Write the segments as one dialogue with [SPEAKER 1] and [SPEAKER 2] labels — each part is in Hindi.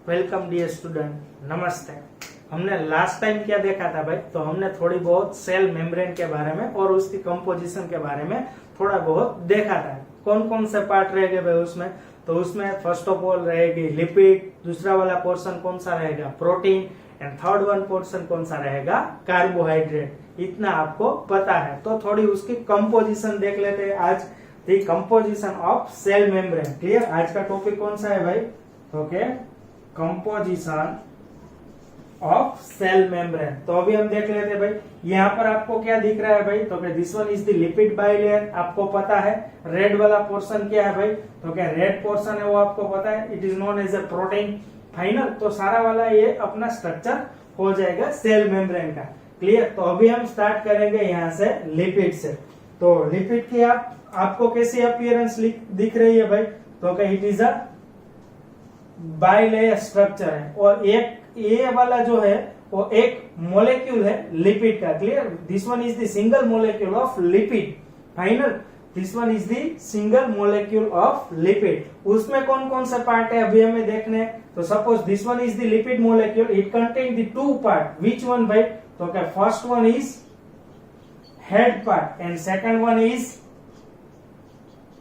[SPEAKER 1] वेलकम डियर स्टूडेंट, नमस्ते। हमने लास्ट टाइम क्या देखा था भाई? तो हमने थोड़ी बहुत सेल मेम्ब्रेन के बारे में और उसकी कंपोजिशन के बारे में थोड़ा बहुत देखा था। कौन कौन से पार्ट रहेंगे भाई उसमें? तो उसमें फर्स्ट ऑफ ऑल रहेगी लिपिड, दूसरा वाला पोर्शन कौन सा रहेगा? Protein, and third one portion कौन सा रहेगा? कार्बोहाइड्रेट। इतना आपको पता है, तो थोड़ी उसकी कंपोजिशन देख लेते हैं आज। The composition of cell membrane. Clear? आज का टॉपिक कौन सा है भाई? Okay, composition of cell membrane. तो अभी हम देख लेते हैं भाई, यहाँ पर आपको क्या दिख रहा है भाई? तो this one is the lipid bilayer, आपको पता है। रेड वाला पोर्शन क्या है भाई? तो क्या रेड पोर्शन है वो आपको पता है, it is known as a protein. Final, तो सारा वाला ये अपना स्ट्रक्चर हो जाएगा सेल मेम्ब्रेन का। क्लियर? तो अभी हम स्टार्ट करेंगे यहाँ से लिपिड से। तो लिपिड की आपको कैसी अपीयरेंस दिख रही है भाई? तो क्या it is a bilayer structure है, और एक ये वाला जो है वो एक मोलेक्यूल है लिपिड का। Clear? This one is the single molecule of lipid. Final, this one is the single molecule of lipid. उसमें कौन कौन सा पार्ट है अभी हमें देखने? तो suppose this one is the lipid molecule, it contain the two part. Which one भाई? तो क्या first one is head part and second one is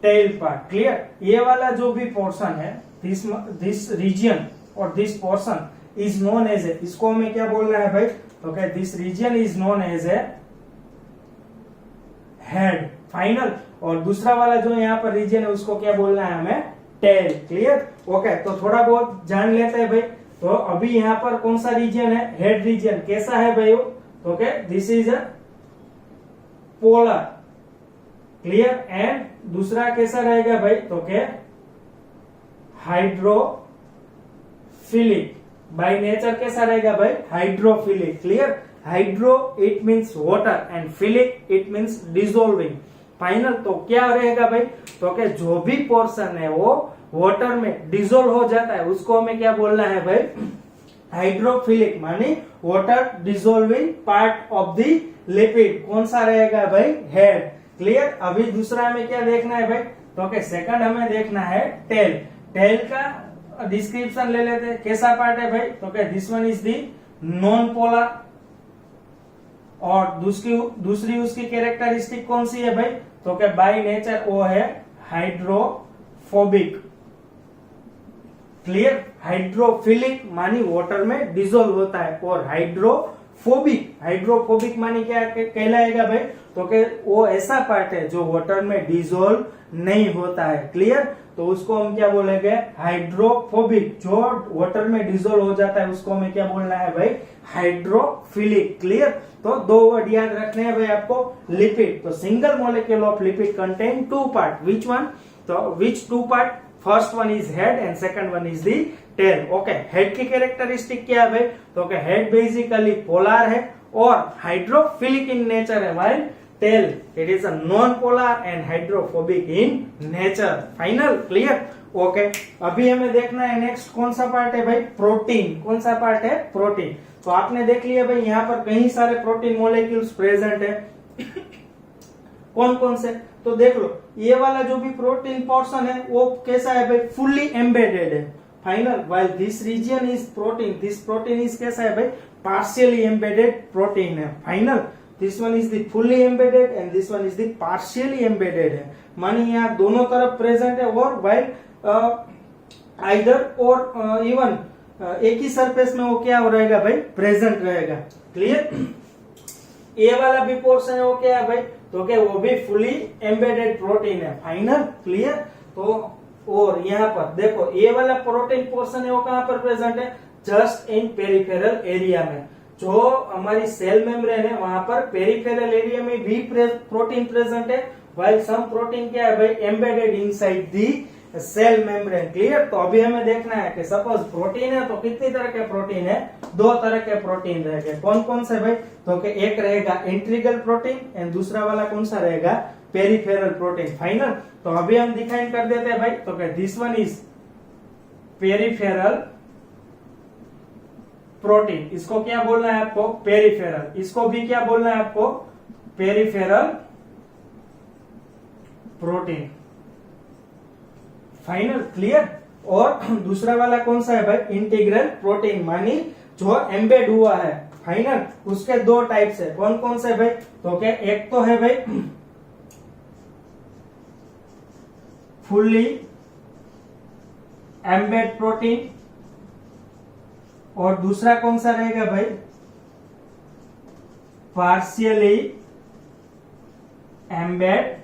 [SPEAKER 1] tail part. Clear? ये वाला जो भी पोर्शन है, दिस रीजन और this portion is known as a, इसको हमें क्या बोलना है भाई? तो क्या this region is known as a head. Final, और दूसरा वाला जो यहाँ पर रीजन है उसको क्या बोलना है हमें? टेल। क्लियर? ओके, तो थोड़ा बहुत जान लेते हैं भाई। तो अभी यहाँ पर कौन सा रीजन है? Head region. कैसा है भाई वो? तो क्या this is a polar. Clear? And दूसरा कैसा रहेगा भाई? तो क्या हाइड्रोफिलिक। बाय नेचर कैसा रहेगा भाई? Hydrophilic. Clear? Hydro it means water and philic it means dissolving. Final, तो क्या रहेगा भाई? तो क्या जो भी पोर्शन है वो वाटर में डिसॉल्व हो जाता है उसको हमें क्या बोलना है भाई? हाइड्रोफिलिक, मानी water dissolving part of the lipid. कौन सा रहेगा भाई? हेड। क्लियर? अभी दूसरा हमें क्या देखना है भाई? तो क्या सेकंड हमें देखना है टेल। टेल का डिस्क्रिप्शन ले लेते हैं। कैसा पार्ट है भाई? तो क्या this one is the non polar, और दूसरी उसकी कैरेक्टरिस्टिक कौन सी है भाई? तो क्या बाय नेचर वो है हाइड्रोफोबिक। क्लियर? हाइड्रोफिलिक मानी वाटर में डिसॉल्व होता है, और हाइड्रोफोबिक मानी क्या कहलाएगा भाई? तो क्या वो ऐसा पार्ट है जो वाटर में डिसॉल्व नहीं होता है। क्लियर? तो उसको हम क्या बोलेंगे? हाइड्रोफोबिक। जो वाटर में डिसॉल्व हो जाता है उसको हमें क्या बोलना है भाई? हाइड्रोफिलिक। क्लियर? तो दो वर्ड याद रखने हैं भाई आपको। लिपिड, तो single molecule of lipid contain two part. Which one? तो which two part? First one is head and second one is the tail. Okay, head की कैरेक्टरिस्टिक क्या है भाई? तो हेड बेसिकली पोलर है और हाइड्रोफिलिक इन नेचर है, while tail it is a non polar and hydrophobic in nature. Final? Clear? Okay, अभी हमें देखना है नेक्स्ट कौन सा पार्ट है भाई? प्रोटीन। कौन सा पार्ट है? प्रोटीन। तो आपने देख लिया भाई यहाँ पर कई सारे प्रोटीन मोलेक्यूल्स प्रेजेंट है। कौन कौन से? तो देख लो, ये वाला जो भी प्रोटीन पोर्शन है वो कैसा है भाई? फुल्ली एम्बेडेड है। Final, while this region is protein, this protein is कैसा है भाई? पार्शियली एम्बेडेड प्रोटीन है। Final, this one is the fully embedded and this one is the partially embedded है, मानी यहाँ दोनों तरफ प्रेजेंट है। और while आइदर और इवन एक ही सरफेस में वो क्या हो रहेगा भाई? प्रेजेंट रहेगा। क्लियर? ये वाला भी पोर्शन है वो क्या है भाई? तो क्या वो भी फुली एम्बेडेड प्रोटीन है। फाइनल? क्लियर? तो और यहाँ पर देखो, ये वाला प्रोटीन पोर्शन है वो कहाँ पर प्रेजेंट है? जस्ट इन पेरिफेरल एरिया में। जो हमारी सेल मेम्ब्रेन है वहां पर पेरिफेरल एरिया में भी प्रोटीन प्रेजेंट है, while सम प्रोटीन क्या है भाई? Embedded inside the cell membrane. Clear? तो अभी हमें देखना है कि सपोज प्रोटीन है तो कितनी तरह के प्रोटीन है? दो तरह के प्रोटीन रहेंगे। कौन कौन से भाई? तो कि एक रहेगा इंट्रीगल प्रोटीन एंड दूसरा वाला कौन सा रहेगा? Peripheral protein. फाइनल, तो अभी हम डिफाइन कर देते हैं भाई। तो क्या this one is peripheral protein. इसको क्या बोलना है आपको? पेरिफेरल। इसको भी क्या बोलना है आपको? Peripheral protein. फाइनल? क्लियर? और दूसरा वाला कौन सा है भाई, इंटीग्रल प्रोटीन, मानी जो एम्बेड हुआ है। फाइनल, उसके दो टाइप्स है, कौन कौन से भाई, तो क्या एक तो है भाई फुल्ली एम्बेड प्रोटीन, और दूसरा कौन सा रहेगा भाई, पार्शियली एम्बेड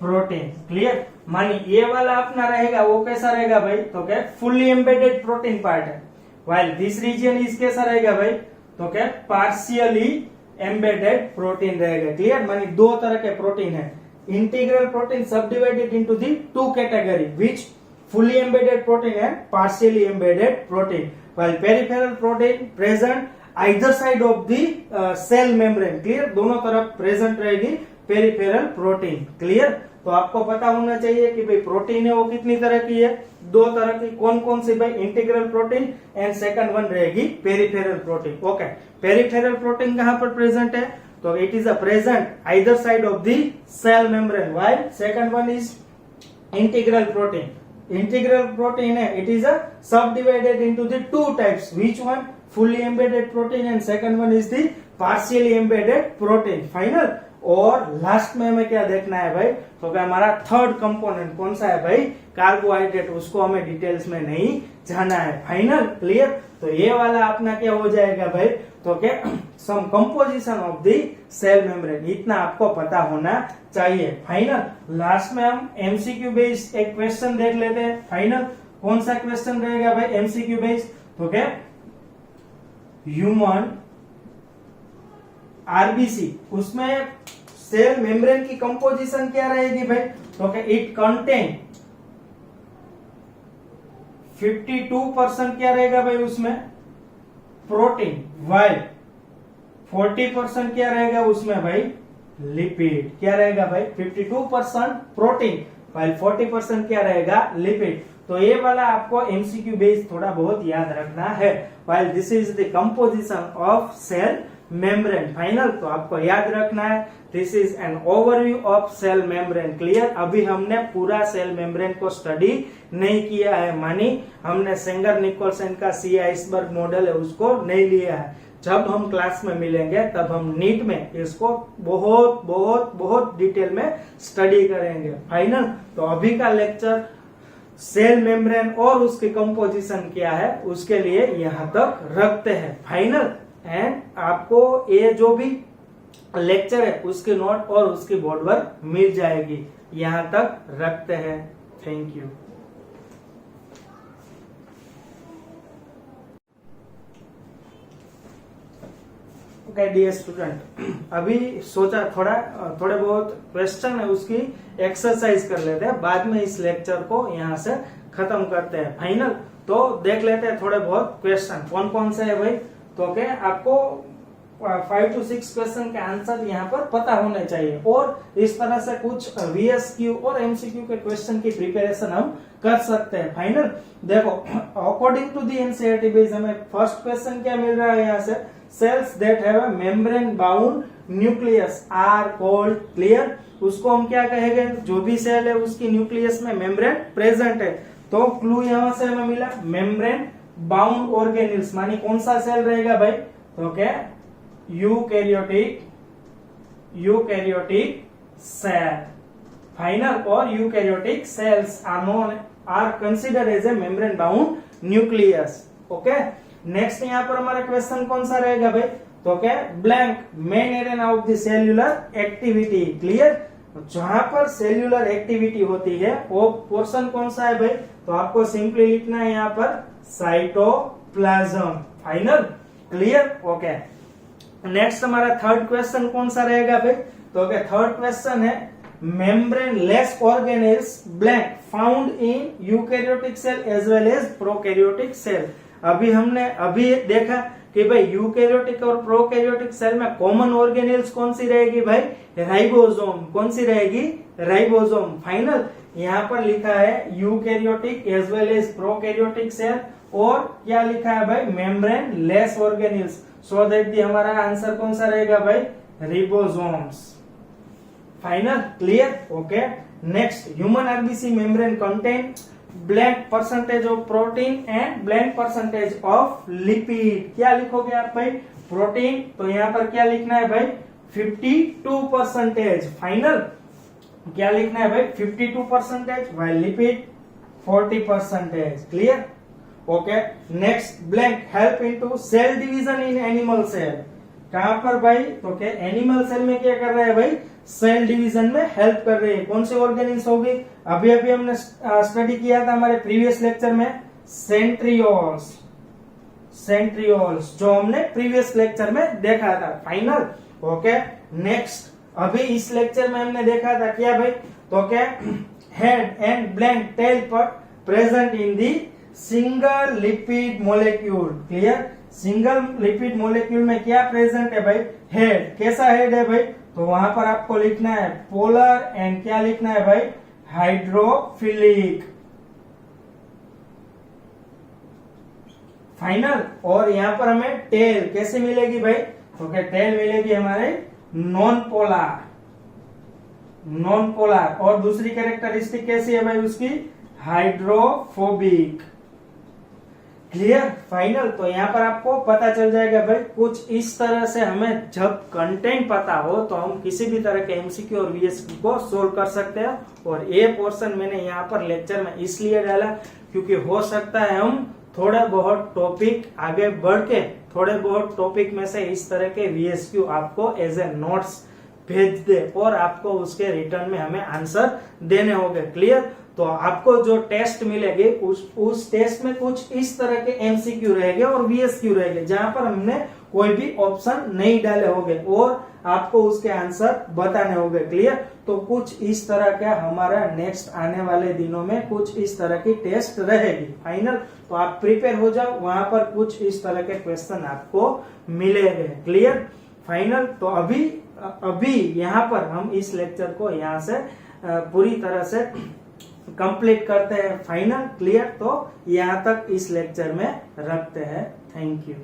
[SPEAKER 1] प्रोटीन। क्लियर, मानी ये वाला अपना रहेगा वो कैसा रहेगा भाई, तो क्या फुल्ली एम्बेडेड प्रोटीन पार्ट है, वाइल दिस रीजन इज कैसा रहेगा भाई, तो क्या पार्शियली एम्बेडेड प्रोटीन रहेगा। क्लियर, मानी दो तरह के प्रोटीन है। Integral protein subdivided into the two category, which fully embedded protein and partially embedded protein, while peripheral protein present either side of the cell membrane. Clear, दोनों तरफ प्रेजेंट रहेगी पेरिफेरल प्रोटीन। क्लियर, तो आपको पता होना चाहिए कि भाई प्रोटीन है वो कितनी तरह की है, दो तरह की, कौन कौन सी भाई, integral protein and second one रहेगी peripheral protein. Okay, peripheral protein कहां पर प्रेजेंट है, तो it is a present either side of the cell membrane, while second one is integral protein. Integral protein है, it is a subdivided into the two types, which one, fully embedded protein and second one is the partially embedded protein. Final, और लास्ट में हमें क्या देखना है भाई, तो क्या हमारा थर्ड कंपोनेंट कौन सा है भाई, कार्बोहाइड्रेट, उसको हमें डिटेल्स में नहीं जाना है। फाइनल, क्लियर, तो ये वाला अपना क्या हो जाएगा भाई, तो क्या some composition of the cell membrane, इतना आपको पता होना चाहिए। फाइनल, लास्ट में हम एमसीक्यू बेस्ड एक क्वेश्चन देख लेते हैं। फाइनल, कौन सा क्वेश्चन रहेगा भाई एमसीक्यू बेस्ड, तो क्या ह्यूमन आरबीसी, उसमें सेल मेम्ब्रेन की कंपोजिशन क्या रहेगी भाई, तो क्या इट कंटेन 52% क्या रहेगा भाई उसमें प्रोटीन, वाइल 40% क्या रहेगा उसमें भाई लिपिड। क्या रहेगा भाई, 52% प्रोटीन वाइल 40% क्या रहेगा लिपिड। तो ये वाला आपको एमसीक्यू बेस थोड़ा बहुत याद रखना है। While this is the composition of cell membrane. Final, तो आपको याद रखना है this is an overview of cell membrane. Clear, अभी हमने पूरा सेल मेम्ब्रेन को स्टडी नहीं किया है, मानी हमने सेंगर निकोलसन का सी आइसबर्ग मॉडल है उसको नहीं लिया है। जब हम क्लास में मिलेंगे तब हम नीट में इसको बहुत बहुत बहुत डिटेल में स्टडी करेंगे। फाइनल, तो अभी का लेक्चर सेल मेम्ब्रेन और उसकी कंपोजिशन क्या है उसके लिए यहाँ तक रखते हैं। फाइनल, एंड आपको ये जो भी लेक्चर है उसकी नोट और उसकी बोर्ड वर्क मिल जाएगी। यहाँ तक रखते हैं। Thank you. Okay dear student, अभी सोचा थोड़े बहुत क्वेश्चन है उसकी एक्सरसाइज कर लेते हैं, बाद में इस लेक्चर को यहाँ से खत्म करते हैं। फाइनल, तो देख लेते हैं थोड़े बहुत क्वेश्चन कौन कौन से है भाई। तो क्या आपको 5 to 6 क्वेश्चन के आंसर यहाँ पर पता होने चाहिए, और इस तरह से कुछ वीएसक्यू और एमसीक्यू के क्वेश्चन की प्रिपरेशन हम कर सकते हैं। फाइनल, देखो according to the NCERT base हमें फर्स्ट क्वेश्चन क्या मिल रहा है यहाँ से, cells that have a membrane bound nucleus are called. Clear, उसको हम क्या कहेंगे, जो भी सेल है उसकी न्यूक्लियस में मेम्ब्रेन प्रेजेंट है। तो क्लू यहाँ से हमें मिला मेम्ब्रेन बाउंड ऑर्गेनिल्स, मानी कौन सा सेल रहेगा भाई, तो क्या यूकैरियोटिक सेल। फाइनल, और eukaryotic cells are consider as a membrane bound nucleus. Okay, next यहाँ पर हमारा क्वेश्चन कौन सा रहेगा भाई, तो क्या blank main area of the cellular activity. Clear, जहां पर सेल्यूलर एक्टिविटी होती है वो पोर्शन कौन सा है भाई, तो आपको सिंपली लिखना है यहाँ पर cytoplasm. Final, clear, okay. Next हमारा थर्ड क्वेश्चन कौन सा रहेगा भाई, तो क्या थर्ड क्वेश्चन है membrane less organelles blank found in eukaryotic cell as well as prokaryotic cell. अभी देखा कि भाई यूकैरियोटिक और प्रोकैरियोटिक सेल में कॉमन ऑर्गेनेल्स कौन सी रहेगी भाई, राइबोसोम। कौन सी रहेगी, राइबोसोम। फाइनल, यहाँ पर लिखा है eukaryotic as well as prokaryotic cell, और क्या लिखा है भाई membrane less organelles. So that the हमारा आंसर कौन सा रहेगा भाई, ribosomes. Final, clear, okay. Next, human RBC membrane contain blank percentage of protein and blank percentage of lipid. क्या लिखोगे आप भाई? प्रोटीन, तो यहाँ पर क्या लिखना है भाई? 52%। फाइनल क्या लिखना है भाई? 52%, while lipid 40%। Clear? Okay. Next, blank help into cell division in animal cell. कहां पर भाई? तो क्या एनिमल सेल में क्या कर रहा है भाई? सेल डिवीजन में हेल्प कर रही है। कौन सी ऑर्गेनिल्स होगी? अभी अभी हमने स्टडी किया था हमारे प्रीवियस लेक्चर में, सेंट्रियोल्स। सेंट्रियोल्स जो हमने प्रीवियस लेक्चर में देखा था। फाइनल? ओके। नेक्स्ट, अभी इस लेक्चर में हमने देखा था क्या भाई? तो क्या हेड एंड ब्लैंक टेल पर present in the single lipid molecule. Clear? Single lipid molecule में क्या प्रेजेंट है भाई? हेड। कैसा हेड है भाई? तो वहां पर आपको लिखना है पोलर एंड क्या लिखना है भाई? हाइड्रोफिलिक। फाइनल? और यहाँ पर हमें टेल कैसे मिलेगी भाई? तो क्या टेल मिलेगी हमारे नॉन पोलर। Non polar. और दूसरी कैरेक्टरिस्टिक कैसी है भाई उसकी? हाइड्रोफोबिक। क्लियर? फाइनल? तो यहाँ पर आपको पता चल जाएगा भाई, कुछ इस तरह से हमें जब कंटेंट पता हो तो हम किसी भी तरह के एमसीक्यू और वीएसक्यू को सोल्व कर सकते हैं। और ये पोर्शन मैंने यहाँ पर लेक्चर में इसलिए डाला क्योंकि हो सकता है हम थोड़े बहुत टॉपिक आगे बढ़ के थोड़े बहुत टॉपिक में से इस तरह के वीएसक्यू आपको एज ए नोट्स भेज दे और आपको उसके रिटर्न में हमें आंसर देने होंगे। क्लियर? तो आपको जो टेस्ट मिलेगी उस टेस्ट में कुछ इस तरह के एमसीक्यू रहेंगे और वीएसक्यू रहेंगे जहां पर हमने कोई भी ऑप्शन नहीं डाले होंगे और आपको उसके आंसर बताने होंगे। क्लियर? तो कुछ इस तरह का हमारा नेक्स्ट आने वाले दिनों में कुछ इस तरह की टेस्ट रहेगी। फाइनल? तो आप प्रिपेयर हो जाओ, वहां पर कुछ इस तरह के क्वेश्चन आपको मिलेंगे। क्लियर? फाइनल? तो अभी यहाँ पर हम इस लेक्चर को यहाँ से पूरी तरह से कंप्लीट करते हैं। फाइनल? क्लियर? तो यहाँ तक इस लेक्चर में रखते हैं। Thank you.